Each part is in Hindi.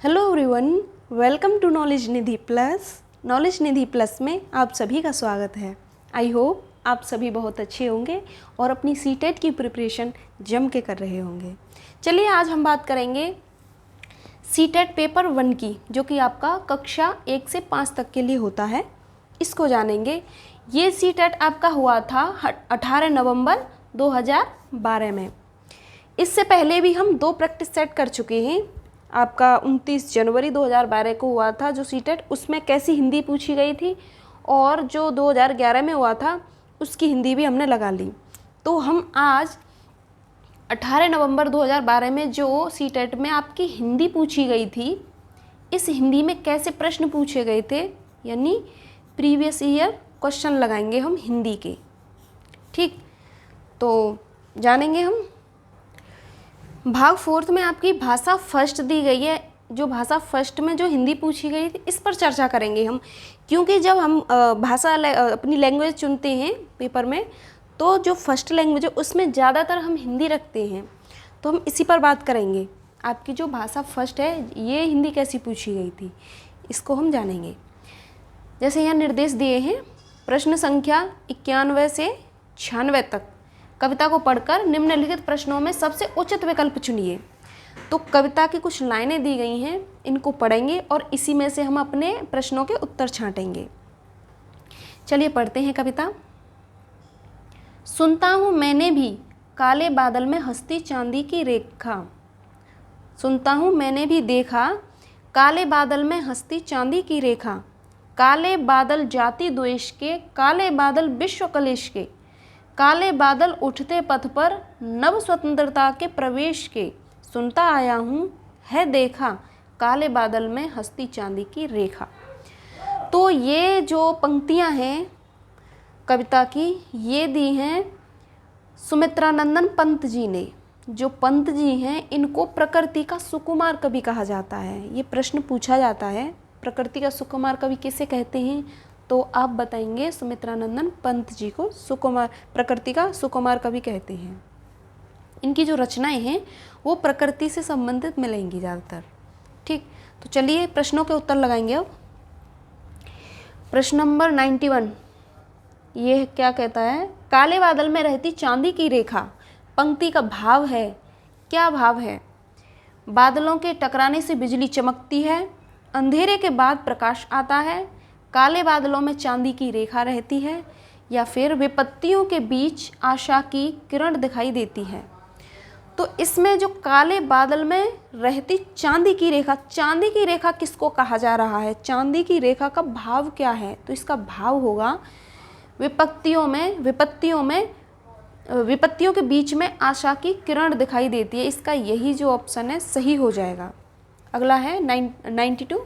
Hello everyone, welcome to knowledge Nidhi plus. Knowledge Nidhi plus में आप सभी का स्वागत है। आई होप आप सभी बहुत अच्छे होंगे और अपनी सीटेट की प्रिपरेशन जम के कर रहे होंगे। चलिए आज हम बात करेंगे सीटेट पेपर 1 की, जो कि आपका कक्षा 1 से 5 तक के लिए होता है। इसको जानेंगे। ये सीटेट आपका हुआ था 18 नवंबर 2012 में। इससे पहले भी हम 2 प्रैक्टिस सेट कर चुके हैं। आपका 29 जनवरी 2012 को हुआ था जो सीटेट, उसमें कैसी हिंदी पूछी गई थी, और जो 2011 में हुआ था उसकी हिंदी भी हमने लगा ली। तो हम आज 18 नवंबर 2012 में जो सीटेट में आपकी हिंदी पूछी गई थी, इस हिंदी में कैसे प्रश्न पूछे गए थे, यानी प्रीवियस ईयर क्वेश्चन लगाएंगे हम हिंदी के। ठीक, तो जानेंगे हम। भाग 4 में आपकी भाषा फर्स्ट दी गई है। जो भाषा फर्स्ट में जो हिंदी पूछी गई थी, इस पर चर्चा करेंगे हम, क्योंकि जब हम भाषा अपनी लैंग्वेज चुनते हैं पेपर में, तो जो फर्स्ट लैंग्वेज है उसमें ज़्यादातर हम हिंदी रखते हैं। तो हम इसी पर बात करेंगे। आपकी जो भाषा फर्स्ट है, ये हिंदी कैसी पूछी गई थी, इसको हम जानेंगे। जैसे यहाँ निर्देश दिए हैं, प्रश्न संख्या 91 से 96 तक कविता को पढ़कर निम्नलिखित प्रश्नों में सबसे उचित विकल्प चुनिए। तो कविता की कुछ लाइनें दी गई हैं, इनको पढ़ेंगे और इसी में से हम अपने प्रश्नों के उत्तर छांटेंगे। चलिए पढ़ते हैं कविता। सुनता हूँ मैंने भी काले बादल में हंसती चांदी की रेखा। सुनता हूँ मैंने भी देखा काले बादल में हंसती चांदी की रेखा। काले बादल जाति द्वेष के, काले बादल विश्व कलेश के, काले बादल उठते पथ पर नव स्वतंत्रता के प्रवेश के। सुनता आया हूँ है देखा काले बादल में हंसती चांदी की रेखा। तो ये जो पंक्तियाँ हैं कविता की, ये दी हैं सुमित्रानंदन पंत जी ने। जो पंत जी हैं, इनको प्रकृति का सुकुमार कवि कहा जाता है। ये प्रश्न पूछा जाता है, प्रकृति का सुकुमार कवि किसे कहते हैं, तो आप बताएंगे सुमित्रानंदन पंत जी को सुकुमार, प्रकृति का सुकुमार कवि कहते हैं। इनकी जो रचनाएं हैं वो प्रकृति से संबंधित मिलेंगी ज़्यादातर। ठीक, तो चलिए प्रश्नों के उत्तर लगाएंगे अब। प्रश्न नंबर 91, ये क्या कहता है? काले बादल में रहती चांदी की रेखा। पंक्ति का भाव है, क्या भाव है? बादलों के टकराने से बिजली चमकती है, अंधेरे के बाद प्रकाश आता है, काले बादलों में चांदी की रेखा रहती है, या फिर विपत्तियों के बीच आशा की किरण दिखाई देती है। तो इसमें जो काले बादल में रहती चांदी की रेखा, चांदी की रेखा किसको कहा जा रहा है? चांदी की रेखा का भाव क्या है? तो इसका भाव होगा विपत्तियों के बीच में आशा की किरण दिखाई देती है। इसका यही जो ऑप्शन है सही हो जाएगा। अगला है 92,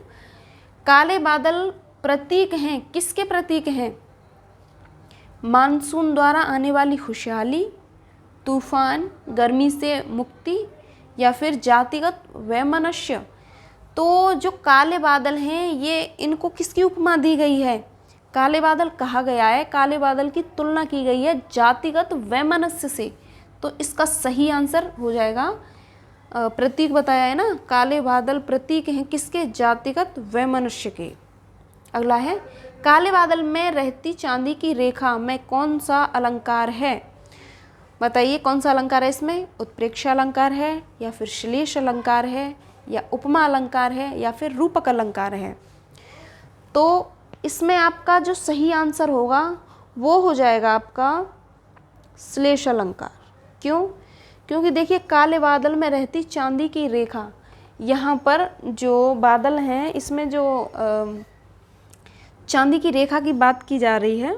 काले बादल प्रतीक हैं, किसके प्रतीक हैं? मानसून द्वारा आने वाली खुशहाली, तूफान, गर्मी से मुक्ति, या फिर जातिगत वैमनस्य। तो जो काले बादल हैं, ये इनको किसकी उपमा दी गई है? काले बादल कहा गया है, काले बादल की तुलना की गई है जातिगत वैमनस्य से। तो इसका सही आंसर हो जाएगा, प्रतीक बताया है ना, काले बादल प्रतीक हैं किसके? जातिगत वैमनस्य के। अगला है, काले बादल में रहती चांदी की रेखा में कौन सा अलंकार है? बताइए कौन सा अलंकार है इसमें? उत्प्रेक्षा अलंकार है, या फिर श्लेष अलंकार है, या उपमा अलंकार है, या फिर रूपक अलंकार है? तो इसमें आपका जो सही आंसर होगा वो हो जाएगा आपका श्लेष अलंकार। क्यों? क्योंकि देखिए काले बादल में रहती चांदी की रेखा, यहाँ पर जो बादल हैं इसमें जो चांदी की रेखा की बात की जा रही है,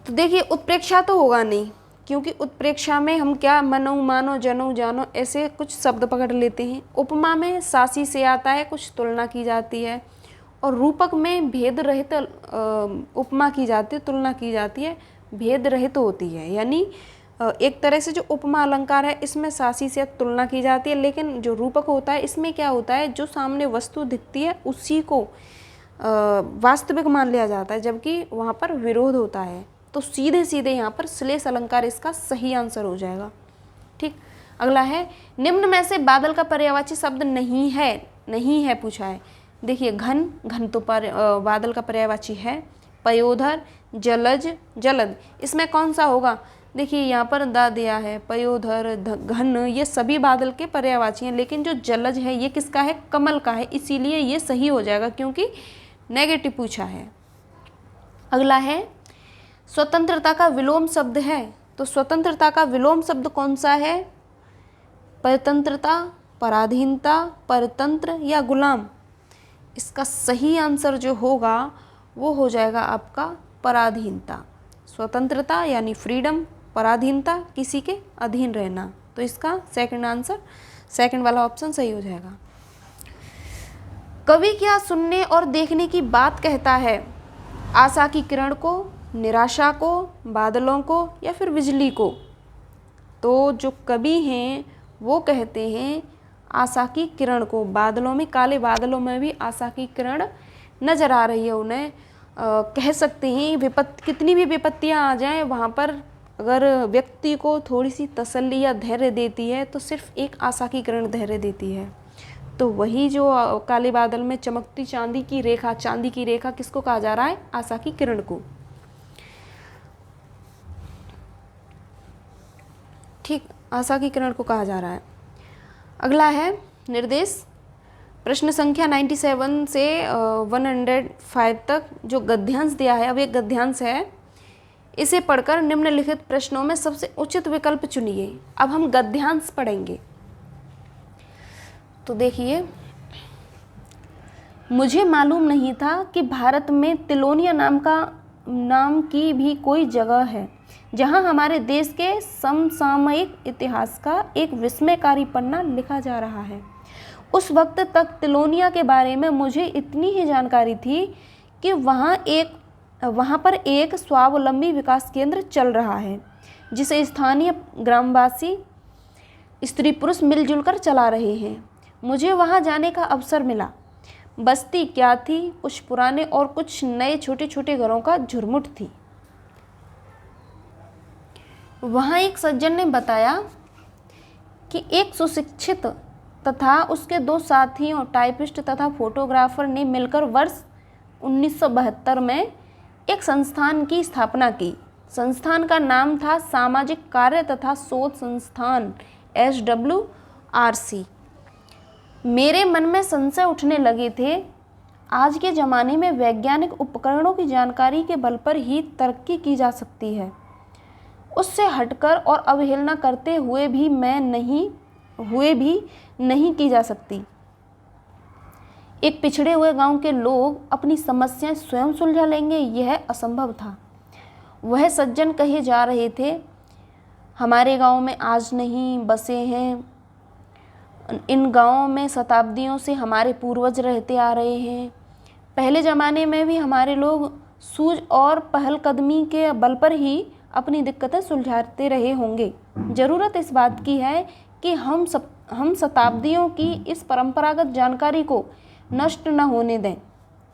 तो देखिए उत्प्रेक्षा तो होगा नहीं, क्योंकि उत्प्रेक्षा में हम क्या मनो, मानो, जनो, जानो ऐसे कुछ शब्द पकड़ लेते हैं। उपमा में सासी से आता है, कुछ तुलना की जाती है, और रूपक में भेद रहित उपमा की जाती है, तुलना की जाती है, भेद रहित होती है। यानी एक तरह से जो उपमा अलंकार है इसमें सासी से तुलना की जाती है, लेकिन जो रूपक होता है इसमें क्या होता है, जो सामने वस्तु दिखती है उसी को वास्तविक मान लिया जाता है, जबकि वहाँ पर विरोध होता है। तो सीधे सीधे यहाँ पर श्लेष अलंकार इसका सही आंसर हो जाएगा। ठीक, अगला है निम्न में से बादल का पर्यायवाची शब्द नहीं है पूछा है। देखिए घन, घन तो बादल का पर्यायवाची है। पयोधर, जलज, जलद, इसमें कौन सा होगा? देखिए यहाँ पर दा दिया है, पयोधर, घन, ये सभी बादल के पर्यायवाची हैं, लेकिन जो जलज है ये किसका है? कमल का है, इसीलिए ये सही हो जाएगा क्योंकि नेगेटिव पूछा है। अगला है स्वतंत्रता का विलोम शब्द है, तो स्वतंत्रता का विलोम शब्द कौन सा है? परतंत्रता, पराधीनता, परतंत्र या गुलाम? इसका सही आंसर जो होगा वो हो जाएगा आपका पराधीनता। स्वतंत्रता यानी फ्रीडम, पराधीनता किसी के अधीन रहना, तो इसका सेकंड आंसर, सेकंड वाला ऑप्शन सही हो जाएगा। कवि क्या सुनने और देखने की बात कहता है? आशा की किरण को, निराशा को, बादलों को या फिर बिजली को? तो जो कवि हैं वो कहते हैं आशा की किरण को। बादलों में, काले बादलों में भी आशा की किरण नजर आ रही है उन्हें। कह सकते हैं कितनी भी विपत्तियां आ जाएं, वहाँ पर अगर व्यक्ति को थोड़ी सी तसल्ली या धैर्य देती है तो सिर्फ एक आशा की किरण धैर्य देती है। तो वही जो काले बादल में चमकती चांदी की रेखा किसको कहा जा रहा है? आशा की किरण को। ठीक, आशा की किरण को कहा जा रहा है। अगला है निर्देश। प्रश्न संख्या 97 से 105 तक जो गद्यांश दिया है, अब एक गद्यांश है, इसे पढ़कर निम्नलिखित प्रश्नों में सबसे उचित विकल्प चुनिए। अब हम गद्यांश पढ़ेंगे। तो देखिए, मुझे मालूम नहीं था कि भारत में तिलोनिया नाम की भी कोई जगह है जहां हमारे देश के समसामयिक इतिहास का एक विस्मयकारी पन्ना लिखा जा रहा है। उस वक्त तक तिलोनिया के बारे में मुझे इतनी ही जानकारी थी कि वहाँ पर एक स्वावलंबी विकास केंद्र चल रहा है जिसे स्थानीय ग्रामवासी स्त्री पुरुष मिलजुल कर चला रहे हैं। मुझे वहाँ जाने का अवसर मिला। बस्ती क्या थी? कुछ पुराने और कुछ नए छोटे छोटे घरों का झुरमुट थी। वहाँ एक सज्जन ने बताया कि एक सुशिक्षित तथा उसके 2 साथियों टाइपिस्ट तथा फोटोग्राफर ने मिलकर वर्ष 1972 में एक संस्थान की स्थापना की। संस्थान का नाम था सामाजिक कार्य तथा शोध संस्थान SWRC। मेरे मन में संशय उठने लगे थे। आज के ज़माने में वैज्ञानिक उपकरणों की जानकारी के बल पर ही तरक्की की जा सकती है। उससे हटकर और अवहेलना करते हुए भी नहीं की जा सकती। एक पिछड़े हुए गांव के लोग अपनी समस्याएं स्वयं सुलझा लेंगे, यह असंभव था। वह सज्जन कहे जा रहे थे, हमारे गांव में आज नहीं बसे हैं, इन गांवों में शताब्दियों से हमारे पूर्वज रहते आ रहे हैं। पहले ज़माने में भी हमारे लोग सूझ और पहलकदमी के बल पर ही अपनी दिक्कतें सुलझाते रहे होंगे। ज़रूरत इस बात की है कि हम शताब्दियों की इस परंपरागत जानकारी को नष्ट न होने दें,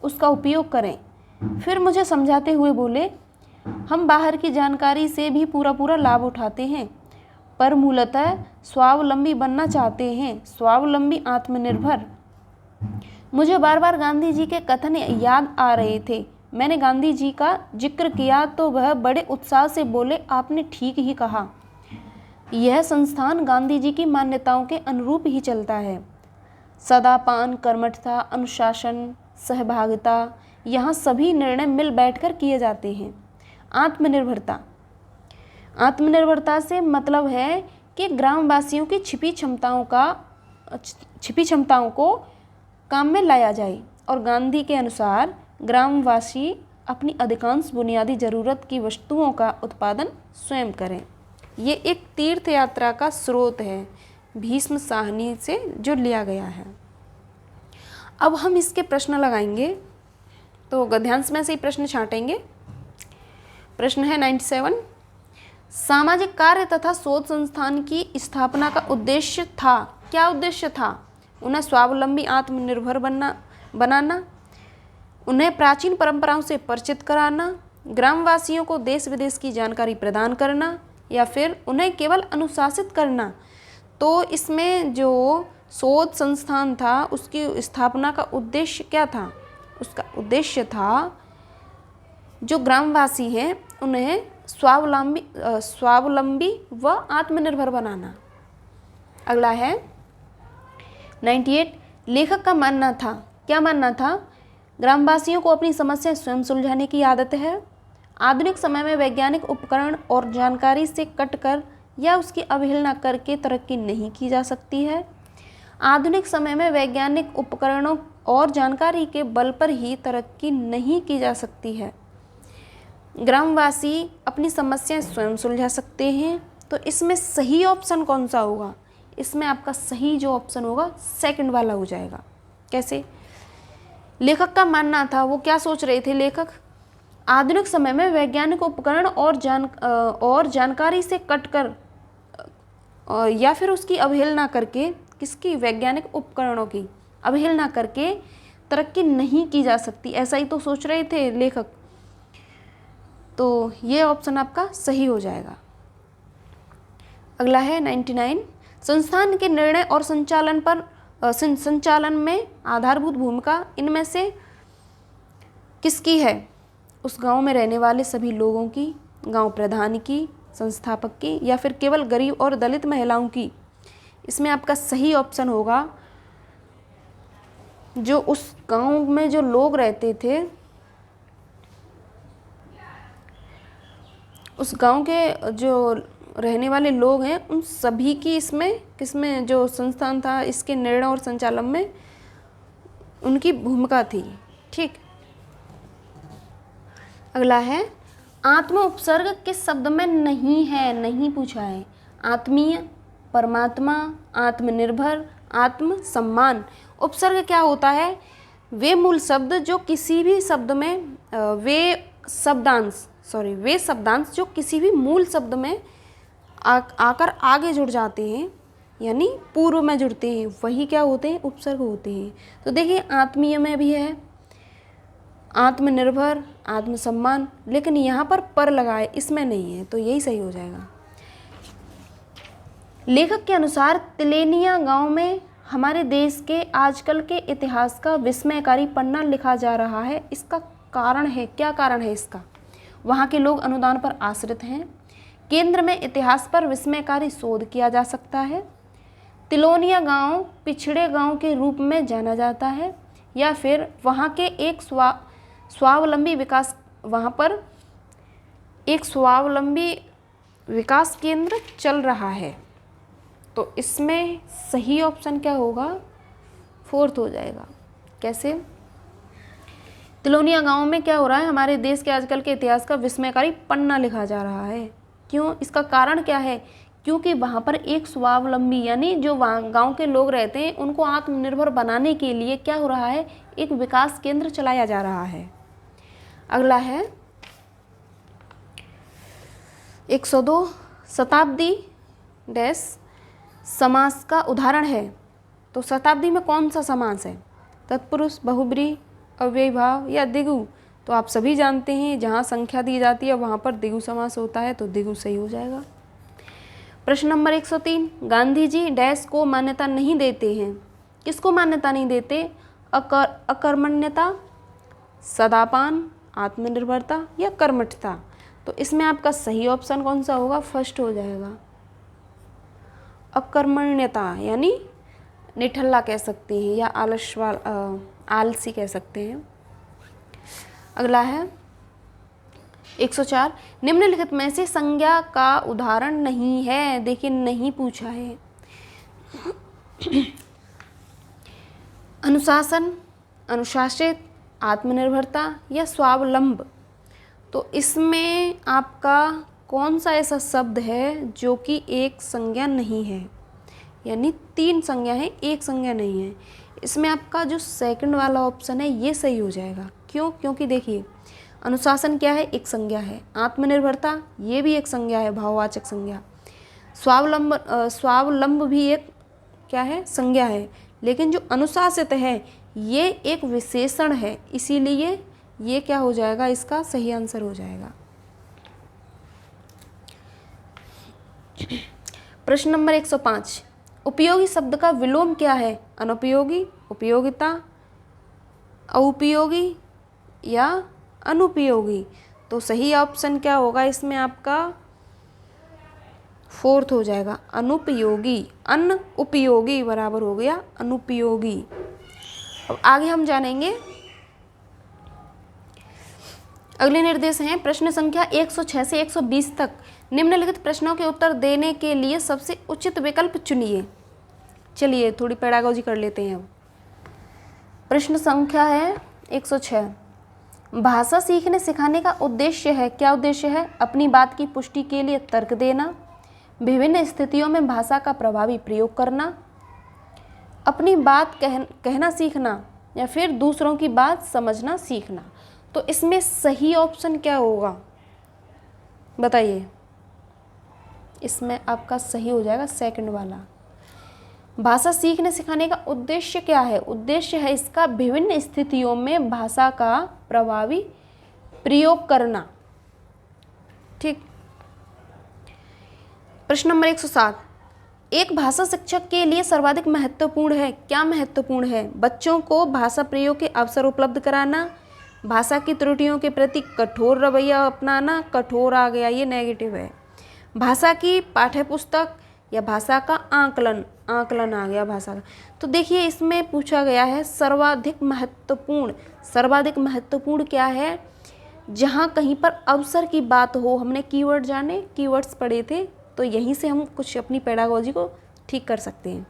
उसका उपयोग करें। फिर मुझे समझाते हुए बोले, हम बाहर की जानकारी से भी पूरा लाभ उठाते हैं, पर मूलतः स्वावलंबी बनना चाहते हैं, स्वावलंबी, आत्मनिर्भर। मुझे बार बार गांधी जी के कथन याद आ रहे थे। मैंने गांधी जी का जिक्र किया तो वह बड़े उत्साह से बोले, आपने ठीक ही कहा। यह संस्थान गांधी जी की मान्यताओं के अनुरूप ही चलता है। सदापान, कर्मठता, अनुशासन, सहभागिता, यहाँ सभी निर्णय मिल बैठकर किए जाते हैं। आत्मनिर्भरता से मतलब है कि ग्रामवासियों की छिपी क्षमताओं को काम में लाया जाए और गांधी के अनुसार ग्रामवासी अपनी अधिकांश बुनियादी ज़रूरत की वस्तुओं का उत्पादन स्वयं करें। ये एक तीर्थ यात्रा का स्रोत है, भीष्म साहनी से जो लिया गया है। अब हम इसके प्रश्न लगाएंगे, तो गद्यांश में से ही प्रश्न छांटेंगे। प्रश्न है 97, सामाजिक कार्य तथा शोध संस्थान की स्थापना का उद्देश्य था। क्या उद्देश्य था? उन्हें स्वावलंबी, आत्मनिर्भर बनाना, उन्हें प्राचीन परंपराओं से परिचित कराना, ग्रामवासियों को देश विदेश की जानकारी प्रदान करना, या फिर उन्हें केवल अनुशासित करना। तो इसमें जो शोध संस्थान था उसकी स्थापना का उद्देश्य क्या था? उसका उद्देश्य था जो ग्रामवासी हैं उन्हें स्वावलंबी व आत्मनिर्भर बनाना। अगला है 98, लेखक का मानना था, क्या मानना था? ग्रामवासियों को अपनी समस्या स्वयं सुलझाने की आदत है। आधुनिक समय में वैज्ञानिक उपकरण और जानकारी से कटकर या उसकी अवहेलना करके तरक्की नहीं की जा सकती है। आधुनिक समय में वैज्ञानिक उपकरणों और जानकारी के बल पर ही तरक्की नहीं की जा सकती है। ग्रामवासी अपनी समस्याएं स्वयं सुलझा सकते हैं। तो इसमें सही ऑप्शन कौन सा होगा? इसमें आपका सही जो ऑप्शन होगा सेकंड वाला हो जाएगा। कैसे? लेखक का मानना था, वो क्या सोच रहे थे लेखक? आधुनिक समय में वैज्ञानिक उपकरण और जानकारी से कटकर या फिर उसकी अवहेलना करके, किसकी? वैज्ञानिक उपकरणों की अवहेलना करके तरक्की नहीं की जा सकती, ऐसा ही तो सोच रहे थे लेखक। तो ये ऑप्शन आपका सही हो जाएगा। अगला है 99, संस्थान के निर्णय और संचालन में आधारभूत भूमिका इनमें से किसकी है? उस गांव में रहने वाले सभी लोगों की, गांव प्रधान की, संस्थापक की, या फिर केवल गरीब और दलित महिलाओं की? इसमें आपका सही ऑप्शन होगा जो उस गांव में जो लोग रहते थे, उस गांव के जो रहने वाले लोग हैं उन सभी की इसमें, किसमें जो संस्थान था इसके निर्णय और संचालन में उनकी भूमिका थी। ठीक। अगला है आत्म उपसर्ग किस शब्द में नहीं है? नहीं पूछा है। आत्मीय, परमात्मा, आत्मनिर्भर, आत्म सम्मान। उपसर्ग क्या होता है? वे मूल शब्द जो किसी भी शब्द में वे शब्दांश जो किसी भी मूल शब्द में आकर आगे जुड़ जाते हैं, यानी पूर्व में जुड़ते हैं, वही क्या होते हैं? उपसर्ग होते हैं। तो देखिए आत्मीय में भी है, आत्मनिर्भर, आत्मसम्मान, लेकिन यहाँ पर लगा है, इसमें नहीं है, तो यही सही हो जाएगा। लेखक के अनुसार तिलेनिया गांव में हमारे देश के आजकल के इतिहास का विस्मयकारी पन्ना लिखा जा रहा है, इसका कारण है, क्या कारण है इसका? वहाँ के लोग अनुदान पर आश्रित हैं। केंद्र में इतिहास पर विस्मयकारी शोध किया जा सकता है। तिलोनिया गांव पिछड़े गांव के रूप में जाना जाता है, या फिर वहाँ के एक स्वावलंबी विकास, वहाँ पर एक स्वावलंबी विकास केंद्र चल रहा है। तो इसमें सही ऑप्शन क्या होगा? फोर्थ हो जाएगा। कैसे? तिलोनिया गांव में क्या हो रहा है? हमारे देश के आजकल के इतिहास का विस्मयकारी पन्ना लिखा जा रहा है। क्यों? इसका कारण क्या है? क्योंकि वहाँ पर एक स्वावलंबी, यानी जो वहाँ गांव के लोग रहते हैं उनको आत्मनिर्भर बनाने के लिए क्या हो रहा है? एक विकास केंद्र चलाया जा रहा है। अगला है 102, शताब्दी डैश समास का उदाहरण है। तो शताब्दी में कौन सा समास है? तत्पुरुष, बहुब्रीहि, अव्ययीभाव या द्विगु? तो आप सभी जानते हैं जहाँ संख्या दी जाती है वहाँ पर द्विगु समास होता है, तो द्विगु सही हो जाएगा। प्रश्न नंबर 103, गांधी जी डैश को मान्यता नहीं देते हैं। किसको मान्यता नहीं देते? अकर्मण्यता, सदापान, आत्मनिर्भरता या कर्मठता? तो इसमें आपका सही ऑप्शन कौन सा होगा? फर्स्ट हो जाएगा। अकर्मण्यता यानी निठल्ला कह सकते हैं या आलसी कह सकते हैं। अगला है 104, निम्नलिखित में से संज्ञा का उदाहरण नहीं है। देखिए नहीं पूछा है। अनुशासन, अनुशासित, आत्मनिर्भरता या स्वावलंब? तो इसमें आपका कौन सा ऐसा शब्द है जो कि एक संज्ञा नहीं है? यानी 3 संज्ञा है, एक संज्ञा नहीं है। इसमें आपका जो सेकंड वाला ऑप्शन है ये सही हो जाएगा। क्यों? क्योंकि देखिए अनुशासन क्या है? एक संज्ञा है। आत्मनिर्भरता ये भी एक संज्ञा है, भाववाचक संज्ञा। स्वावलंब भी एक क्या है? संज्ञा है। लेकिन जो अनुशासित है ये एक विशेषण है, इसीलिए ये क्या हो जाएगा? इसका सही आंसर हो जाएगा। प्रश्न नंबर 105, उपयोगी शब्द का विलोम क्या है? अनुपयोगी, उपयोगिता, उपयोगी या अनुपयोगी? तो सही ऑप्शन क्या होगा इसमें आपका? फोर्थ हो जाएगा, अनुपयोगी। अन उपयोगी बराबर हो गया अनुपयोगी। अब आगे हम जानेंगे, अगले निर्देश हैं प्रश्न संख्या 106 से 120 तक निम्नलिखित प्रश्नों के उत्तर देने के लिए सबसे उचित विकल्प चुनिए। चलिए थोड़ी पेडागोजी कर लेते हैं अब। प्रश्न संख्या है 106, भाषा सीखने सिखाने का उद्देश्य है, क्या उद्देश्य है? अपनी बात की पुष्टि के लिए तर्क देना, विभिन्न स्थितियों में भाषा का प्रभावी प्रयोग करना, अपनी बात कहना सीखना, या फिर दूसरों की बात समझना सीखना। तो इसमें सही ऑप्शन क्या होगा बताइए? इसमें आपका सही हो जाएगा सेकंड वाला। भाषा सीखने सिखाने का उद्देश्य क्या है? उद्देश्य है इसका विभिन्न स्थितियों में भाषा का प्रभावी प्रयोग करना। ठीक। प्रश्न नंबर 107, एक भाषा शिक्षक के लिए सर्वाधिक महत्वपूर्ण है, क्या महत्वपूर्ण है? बच्चों को भाषा प्रयोग के अवसर उपलब्ध कराना, भाषा की त्रुटियों के प्रति कठोर रवैया अपनाना, कठोर आ गया ये नेगेटिव है, भाषा की पाठ्यपुस्तक या भाषा का आकलन, आकलन आ गया भाषा का। तो देखिए इसमें पूछा गया है सर्वाधिक महत्वपूर्ण। सर्वाधिक महत्वपूर्ण क्या है? जहाँ कहीं पर अवसर की बात हो, हमने कीवर्ड जाने, कीवर्ड्स पढ़े थे, तो यहीं से हम कुछ अपनी पेडागोजी को ठीक कर सकते हैं।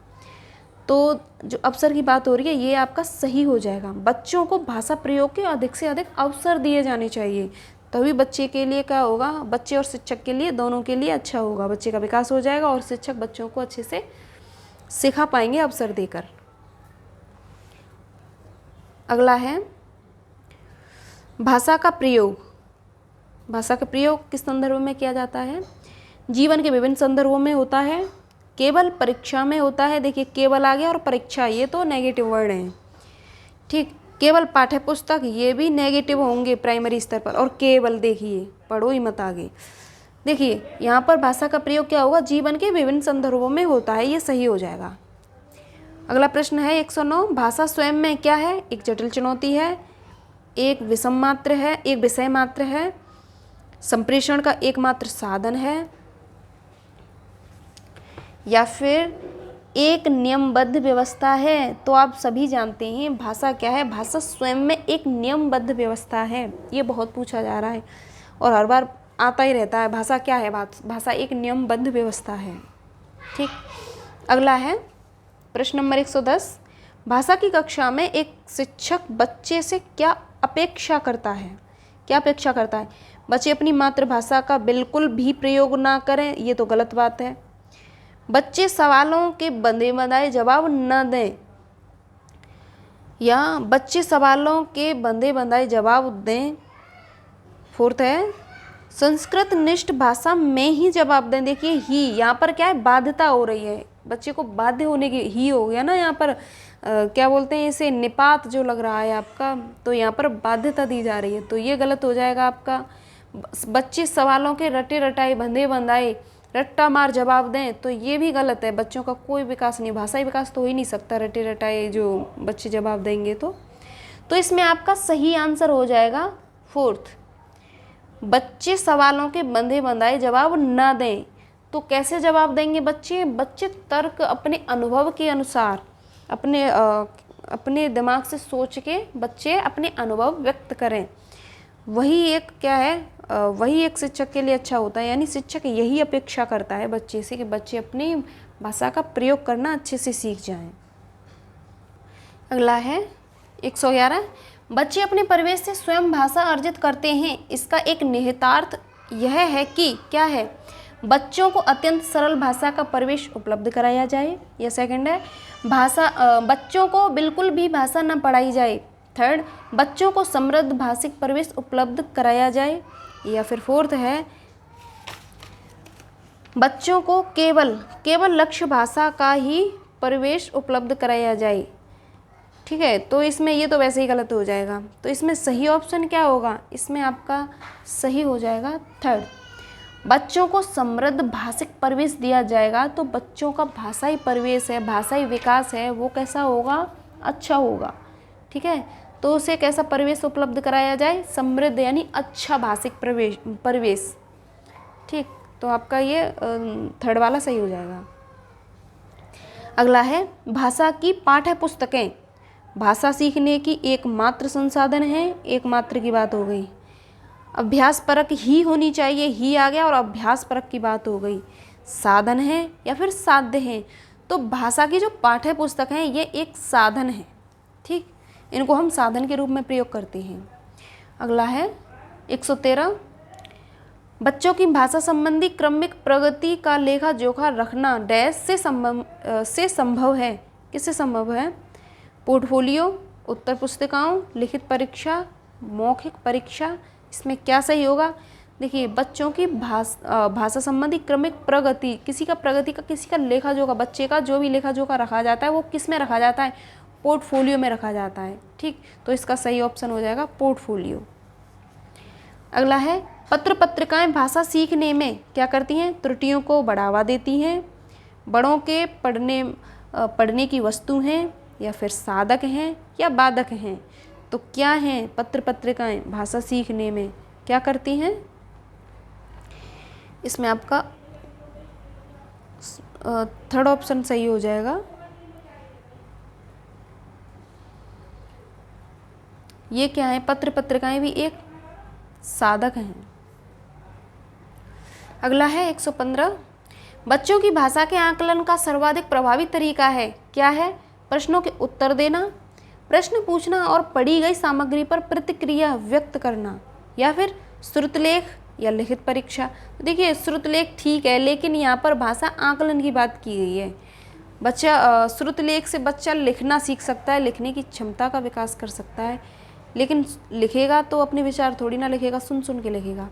तो जो अवसर की बात हो रही है ये आपका सही हो जाएगा। बच्चों को भाषा प्रयोग के अधिक से अधिक अवसर दिए जाने चाहिए, तभी बच्चे के लिए क्या होगा, बच्चे और शिक्षक के लिए, दोनों के लिए अच्छा होगा। बच्चे का विकास हो जाएगा और शिक्षक बच्चों को अच्छे से सिखा पाएंगे अवसर देकर। अगला है भाषा का प्रयोग। भाषा का प्रयोग किस संदर्भ में किया जाता है? जीवन के विभिन्न संदर्भों में होता है, केवल परीक्षा में होता है। देखिए केवल आ गया और परीक्षा, ये तो नेगेटिव वर्ड हैं। ठीक, केवल पाठ्यपुस्तक ये भी नेगेटिव होंगे प्राइमरी स्तर पर। और केवल देखिए पढ़ो ही मत आगे। देखिए यहाँ पर भाषा का प्रयोग क्या होगा? जीवन के विभिन्न संदर्भों में होता है, ये सही हो जाएगा। अगला प्रश्न है 109, भाषा स्वयं में क्या है? एक जटिल चुनौती है, एक विषम मात्र है, एक विषय मात्र है, संप्रेषण का एकमात्र साधन है, या फिर एक नियमबद्ध व्यवस्था है। तो आप सभी जानते हैं भाषा क्या है? भाषा स्वयं में एक नियमबद्ध व्यवस्था है। ये बहुत पूछा जा रहा है और हर बार आता ही रहता है। भाषा क्या है? भाषा एक नियमबद्ध व्यवस्था है। ठीक। अगला है प्रश्न नंबर 110, भाषा की कक्षा में एक शिक्षक बच्चे से क्या अपेक्षा करता है? क्या अपेक्षा करता है? बच्चे अपनी मातृभाषा का बिल्कुल भी प्रयोग ना करें, ये तो गलत बात है। बच्चे सवालों के बंधे बंधाए जवाब न दें, या बच्चे सवालों के बंधे बंधाए जवाब दें। फोर्थ है संस्कृत निष्ठ भाषा में ही जवाब दें। देखिए ही यहाँ पर क्या है? बाध्यता हो रही है, बच्चे को बाध्य होने की, ही हो गया ना यहाँ पर। क्या बोलते हैं इसे? निपात जो लग रहा है आपका, तो यहाँ पर बाध्यता दी जा रही है, तो ये गलत हो जाएगा आपका। बच्चे सवालों के रटे रटाए बंधे बंधाए रट्टा मार जवाब दें, तो ये भी गलत है। बच्चों का कोई विकास नहीं, भाषाई विकास तो हो ही नहीं सकता रटे रटाए जो बच्चे जवाब देंगे। तो इसमें आपका सही आंसर हो जाएगा फोर्थ, बच्चे सवालों के बंधे बंधाए जवाब न दें। तो कैसे जवाब देंगे बच्चे? बच्चे तर्क, अपने अनुभव के अनुसार, अपने दिमाग से सोच के बच्चे अपने अनुभव व्यक्त करें। वही एक क्या है? वही एक शिक्षक के लिए अच्छा होता है। यानी शिक्षक यही अपेक्षा करता है बच्चे से कि बच्चे अपनी भाषा का प्रयोग करना अच्छे से सीख जाएं। अगला है 111, बच्चे अपने परिवेश से स्वयं भाषा अर्जित करते हैं। इसका एक निहितार्थ यह है कि क्या है? बच्चों को अत्यंत सरल भाषा का परिवेश उपलब्ध कराया जाए। या सेकंड है बच्चों को बिल्कुल भी भाषा न पढ़ाई जाए। थर्ड, बच्चों को समृद्ध भाषिक परिवेश उपलब्ध कराया जाए। या फिर फोर्थ है बच्चों को केवल लक्ष्य भाषा का ही परिवेश उपलब्ध कराया जाए। ठीक है, तो इसमें ये तो वैसे ही गलत हो जाएगा। तो इसमें सही ऑप्शन क्या होगा? इसमें आपका सही हो जाएगा थर्ड, बच्चों को समृद्ध भाषिक परिवेश दिया जाएगा तो बच्चों का भाषाई परिवेश है, भाषाई विकास है, वो कैसा होगा, अच्छा होगा। ठीक है, तो उसे कैसा परिवेश उपलब्ध कराया जाए, समृद्ध यानी अच्छा भाषिक परिवेश। ठीक, तो आपका ये थर्ड वाला सही हो जाएगा। अगला है भाषा की पाठ्य पुस्तकें भाषा सीखने की एकमात्र संसाधन है, एकमात्र की बात हो गई। अभ्यास परक ही होनी चाहिए, ही आ गया और अभ्यास परक की बात हो गई। साधन है या फिर साध्य है, तो भाषा की जो पाठ्य पुस्तक हैं ये एक साधन है। ठीक, इनको हम साधन के रूप में प्रयोग करते हैं। अगला है 113, बच्चों की भाषा संबंधी क्रमिक प्रगति का लेखा जोखा रखना डैश से संभव है। किससे संभव है, पोर्टफोलियो, उत्तर पुस्तिकाओं, लिखित परीक्षा, मौखिक परीक्षा। इसमें क्या सही होगा, देखिए बच्चों की भाषा संबंधी क्रमिक प्रगति, किसी का प्रगति का, किसी का लेखा जोखा, बच्चे का जो भी लेखा जोखा रखा जाता है वो किस में रखा जाता है, पोर्टफोलियो में रखा जाता है। ठीक, तो इसका सही ऑप्शन हो जाएगा पोर्टफोलियो। अगला है पत्र पत्रिकाएं भाषा सीखने में क्या करती हैं, त्रुटियों को बढ़ावा देती हैं, बड़ों के पढ़ने की वस्तु हैं या फिर साधक हैं या बाधक हैं। तो क्या हैं पत्र पत्रिकाएं भाषा सीखने में क्या करती हैं, इसमें आपका थर्ड ऑप्शन सही हो जाएगा। ये क्या है, पत्र पत्रिकाएं भी एक साधक हैं। अगला है 115, बच्चों की भाषा के आकलन का सर्वाधिक प्रभावी तरीका है, क्या है, प्रश्नों के उत्तर देना, प्रश्न पूछना और पढ़ी गई सामग्री पर प्रतिक्रिया व्यक्त करना, या फिर श्रुतलेख या लिखित परीक्षा। तो देखिए श्रुतलेख ठीक है, लेकिन यहाँ पर भाषा आकलन की बात की गई है। बच्चा श्रुतलेख से बच्चा लिखना सीख सकता है, लिखने की क्षमता का विकास कर सकता है, लेकिन लिखेगा तो अपने विचार थोड़ी ना लिखेगा, सुन सुन के लिखेगा।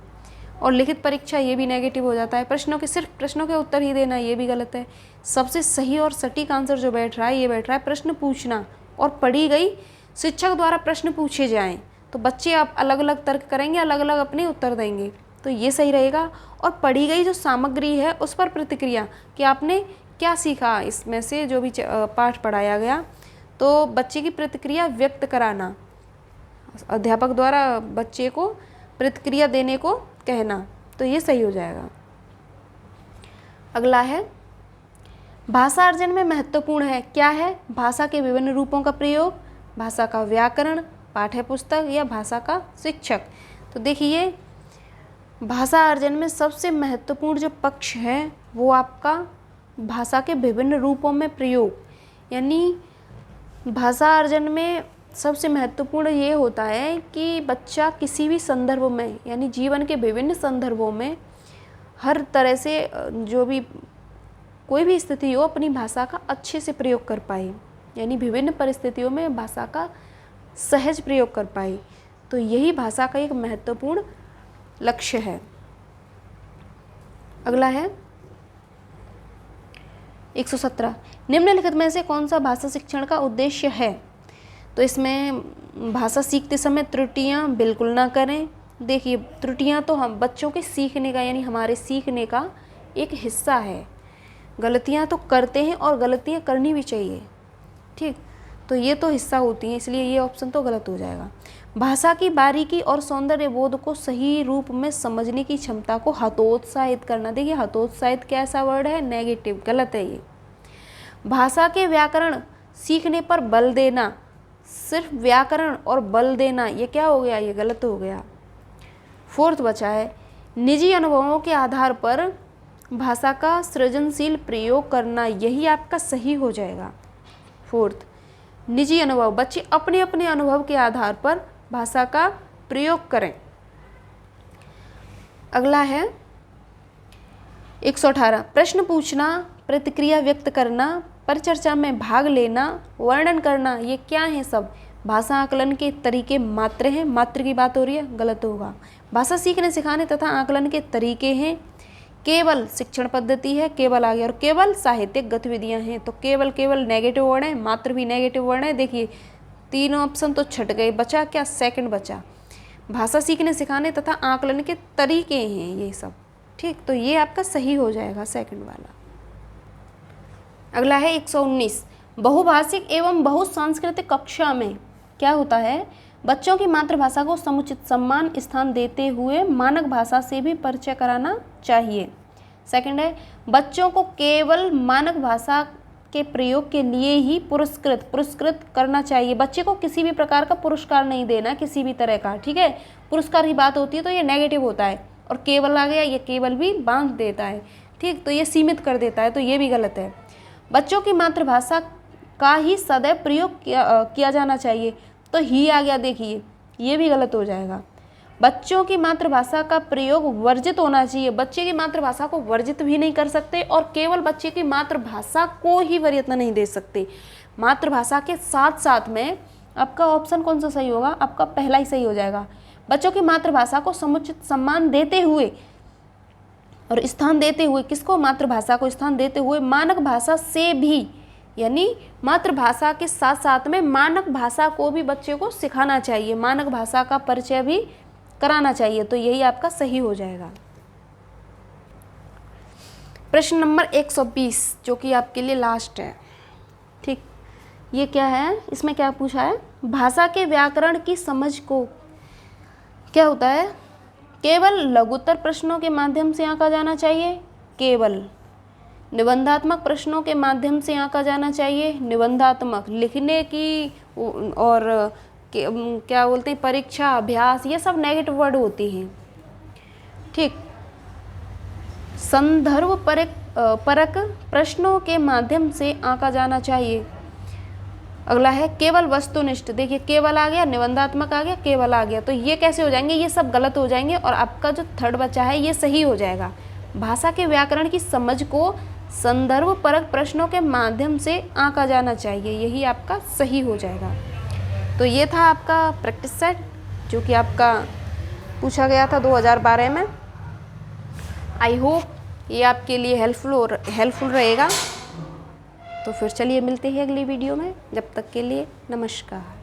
और लिखित परीक्षा ये भी नेगेटिव हो जाता है, सिर्फ प्रश्नों के उत्तर ही देना, ये भी गलत है। सबसे सही और सटीक आंसर जो बैठ रहा है, ये बैठ रहा है प्रश्न पूछना और पढ़ी गई शिक्षक द्वारा प्रश्न पूछे जाएं, तो बच्चे आप अलग अलग तर्क करेंगे, अलग अलग अपने उत्तर देंगे, तो ये सही रहेगा। और पढ़ी गई जो सामग्री है उस पर प्रतिक्रिया कि आपने क्या सीखा इसमें से, जो भी पाठ पढ़ाया गया, तो बच्चे की प्रतिक्रिया व्यक्त कराना, अध्यापक द्वारा बच्चे को प्रतिक्रिया देने को कहना, तो ये सही हो जाएगा। अगला है भाषा अर्जन में महत्वपूर्ण है, क्या है, भाषा के विभिन्न रूपों का प्रयोग, भाषा का व्याकरण, पाठ्य पुस्तक या भाषा का शिक्षक। तो देखिए भाषा अर्जन में सबसे महत्वपूर्ण जो पक्ष है वो आपका भाषा के विभिन्न रूपों में प्रयोग, यानी भाषा अर्जन में सबसे महत्वपूर्ण ये होता है कि बच्चा किसी भी संदर्भ में, यानी जीवन के विभिन्न संदर्भों में हर तरह से जो भी कोई भी स्थिति हो अपनी भाषा का अच्छे से प्रयोग कर पाए, यानी विभिन्न परिस्थितियों में भाषा का सहज प्रयोग कर पाए। तो यही भाषा का एक महत्वपूर्ण लक्ष्य है। अगला है 117, निम्नलिखित में से कौन सा भाषा शिक्षण का उद्देश्य है। तो इसमें भाषा सीखते समय त्रुटियां बिल्कुल ना करें। देखिए त्रुटियां तो हम बच्चों के सीखने का, यानी हमारे सीखने का एक हिस्सा है। गलतियां तो करते हैं और गलतियां करनी भी चाहिए, ठीक, तो ये तो हिस्सा होती हैं, इसलिए ये ऑप्शन तो गलत हो जाएगा। भाषा की बारीकी और सौंदर्य बोध को सही रूप में समझने की क्षमता को हतोत्साहित करना। देखिए हतोत्साहित कैसा वर्ड है, नेगेटिव, गलत है ये। भाषा के व्याकरण सीखने पर बल देना, सिर्फ व्याकरण और बल देना, ये क्या हो गया, ये गलत हो गया। फोर्थ बचा है निजी अनुभवों के आधार पर भाषा का सृजनशील प्रयोग करना, यही आपका सही हो जाएगा। फोर्थ, निजी अनुभव, बच्चे अपने अपने अनुभव के आधार पर भाषा का प्रयोग करें। अगला है 118, प्रश्न पूछना, प्रतिक्रिया व्यक्त करना, परिचर्चा में भाग लेना, वर्णन करना, ये क्या है सब भाषा आकलन के तरीके मात्र हैं। मात्र की बात हो रही है, गलत होगा। भाषा सीखने सिखाने तथा आकलन के तरीके हैं। केवल शिक्षण पद्धति है, केवल आ गया, और केवल साहित्यिक गतिविधियां हैं। तो केवल नेगेटिव वर्ड है, मात्र भी नेगेटिव वर्ड है। देखिए तीनों ऑप्शन तो छट गए, बचा क्या, सेकंड बचा। भाषा सीखने सिखाने तथा आकलन के तरीके हैं ये सब, ठीक, तो ये आपका सही हो जाएगा सेकंड वाला। अगला है 119, बहुभाषिक एवं बहुसांस्कृतिक कक्षा में क्या होता है, बच्चों की मातृभाषा को समुचित सम्मान स्थान देते हुए मानक भाषा से भी परिचय कराना चाहिए। सेकंड है, बच्चों को केवल मानक भाषा के प्रयोग के लिए ही पुरस्कृत करना चाहिए। बच्चे को किसी भी प्रकार का पुरस्कार नहीं देना, किसी भी तरह का, ठीक है। पुरस्कार की बात होती है तो ये नेगेटिव होता है, और केवल आ गया, ये केवल भी बांध देता है, ठीक, तो ये सीमित कर देता है, तो ये भी गलत है। बच्चों की मातृभाषा का ही सदैव प्रयोग किया जाना चाहिए, तो ही आ गया, देखिए ये भी गलत हो जाएगा। बच्चों की मातृभाषा का प्रयोग वर्जित होना चाहिए, बच्चे की मातृभाषा को वर्जित भी नहीं कर सकते और केवल बच्चे की मातृभाषा को ही वरीयता नहीं दे सकते। मातृभाषा के साथ साथ में आपका ऑप्शन कौन सा सही होगा, आपका पहला ही सही हो जाएगा। बच्चों की मातृभाषा को समुचित सम्मान देते हुए और स्थान देते हुए, किसको, मातृभाषा को स्थान देते हुए मानक भाषा से भी, यानी मातृभाषा के साथ साथ में मानक भाषा को भी बच्चे को सिखाना चाहिए, मानक भाषा का परिचय भी कराना चाहिए, तो यही आपका सही हो जाएगा। प्रश्न नंबर 120 जो कि आपके लिए लास्ट है, ठीक, ये क्या है, इसमें क्या पूछा है, भाषा के व्याकरण की समझ को क्या होता है, केवल लघुत्तर प्रश्नों के माध्यम से आंका जाना चाहिए, केवल निबंधात्मक प्रश्नों के माध्यम से आंका जाना चाहिए, निबंधात्मक लिखने की और क्या बोलते हैं, परीक्षा, अभ्यास, ये सब नेगेटिव वर्ड होती हैं, ठीक। संदर्भ परक प्रश्नों के माध्यम से आंका जाना चाहिए। अगला है केवल वस्तुनिष्ठ, देखिए केवल आ गया, निबंधात्मक आ गया, केवल आ गया, तो ये कैसे हो जाएंगे, ये सब गलत हो जाएंगे और आपका जो थर्ड बचा है ये सही हो जाएगा। भाषा के व्याकरण की समझ को संदर्भ परक प्रश्नों के माध्यम से आंका जाना चाहिए, यही आपका सही हो जाएगा। तो ये था आपका प्रैक्टिस सेट जो कि आपका पूछा गया था 2012 में। आई होप ये आपके लिए हेल्पफुल रहेगा। तो फिर चलिए मिलते हैं अगली वीडियो में, जब तक के लिए नमस्कार।